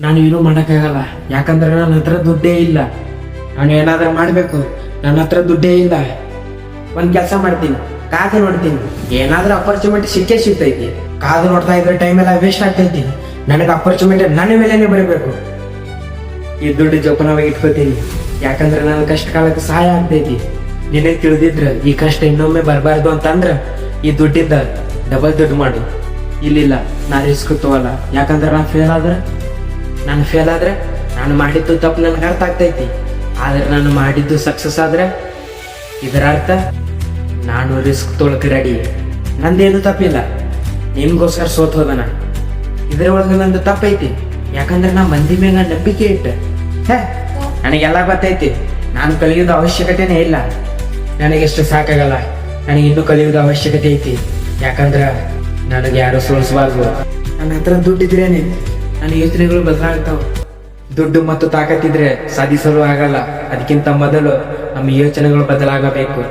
ನಾನು ಏನೂ ಮಾಡೋಕ್ಕಾಗಲ್ಲ. ಯಾಕಂದ್ರೆ ನನ್ನ ಹತ್ರ ದುಡ್ಡೇ ಇಲ್ಲ. ನಾನು ಏನಾದ್ರೂ ಮಾಡಬೇಕು. ನನ್ನ ಹತ್ರ ದುಡ್ಡೇ ಇಲ್ಲ. ಒಂದು ಕೆಲಸ ಮಾಡ್ತೀನಿ, ಕಾದು ನೋಡ್ತೀನಿ. ಏನಾದ್ರೂ ಅಪರ್ಚುನಿಟಿ ಸಿಗ್ತೈತಿ. ಕಾದು ನೋಡ್ತಾ ಇದ್ರೆ ಟೈಮ್ ಎಲ್ಲ ವೇಸ್ಟ್ ಆಗ್ತೈತಿ. ನನಗೆ ಅಪರ್ಚುನಿಟಿ ನನ್ನ ಮೇಲೇನೆ ಬರಬೇಕು. ಈ ದುಡ್ಡು ಜೋಪಾನವಾಗಿ ಇಟ್ಕೋತೀನಿ. ಯಾಕಂದ್ರೆ ನನ್ನ ಕಷ್ಟ ಕಾಲಕ್ಕೆ ಸಹಾಯ ಆಗ್ತೈತಿ. ನಿನಗೆ ತಿಳಿದಿದ್ರೆ ಈ ಕಷ್ಟ ಇನ್ನೊಮ್ಮೆ ಬರಬಾರ್ದು ಅಂತಂದ್ರೆ ಈ ದುಡ್ಡಿದ್ದ ಡಬಲ್ ದುಡ್ಡು ಮಾಡು. ಇಲ್ಲಿಲ್ಲ, ನಾನು ರಿಸ್ಕ್ ತಗೋಲ್ಲ. ಯಾಕಂದ್ರೆ ನಾನು ಫೇಲ್ ಆದ್ರೆ ನಾನು ಮಾಡಿದ್ದು ತಪ್ಪು ನನಗೆ ಅರ್ಥ ಆಗ್ತೈತಿ. ಆದ್ರೆ ನಾನು ಮಾಡಿದ್ದು ಸಕ್ಸಸ್ ಆದ್ರೆ ಇದರ ಅರ್ಥ ನಾನು ರಿಸ್ಕ್ ತೊಗೊಳಕ್ಕೆ ರೆಡಿ. ನಂದೇನು ತಪ್ಪಿಲ್ಲ. ನಿಮ್ಗೋಸ್ಕರ ಸೋತ್ ಹೋದನ. ಇದ್ರ ಒಳಗೆ ನಂದು ತಪ್ಪೈತಿ. ಯಾಕಂದ್ರೆ ನಾ ಮಂದಿ ಮ್ಯಾಗ ನಂಬಿಕೆ ಇಟ್ಟೆ. ನನಗೆಲ್ಲ ಗೊತ್ತೈತಿ. ನಾನು ಕಲಿಯೋದು ಅವಶ್ಯಕತೆನೇ ಇಲ್ಲ. ನನಗೆಷ್ಟು ಸಾಕಾಗಲ್ಲ. ನನಗೆ ಇನ್ನೂ ಕಲಿಯೋದು ಅವಶ್ಯಕತೆ ಐತಿ. ಯಾಕಂದ್ರೆ ನನಗೆ ಯಾರು ಸೋಲಿಸಬಾರ್ದು. ನನ್ನ ಹತ್ರ ದುಡ್ಡಿದ್ರೇನೆ ನನ್ನ ಯೋಚನೆಗಳು ಬದಲಾಗ್ತಾವ. ದುಡ್ಡು ಮತ್ತು ತಾಕತ್ತಿದ್ರೆ ಸಾಧಿಸಲು ಆಗಲ್ಲ. ಅದಕ್ಕಿಂತ ಮೊದಲು ನಮ್ಮ ಯೋಚನೆಗಳು ಬದಲಾಗಬೇಕು.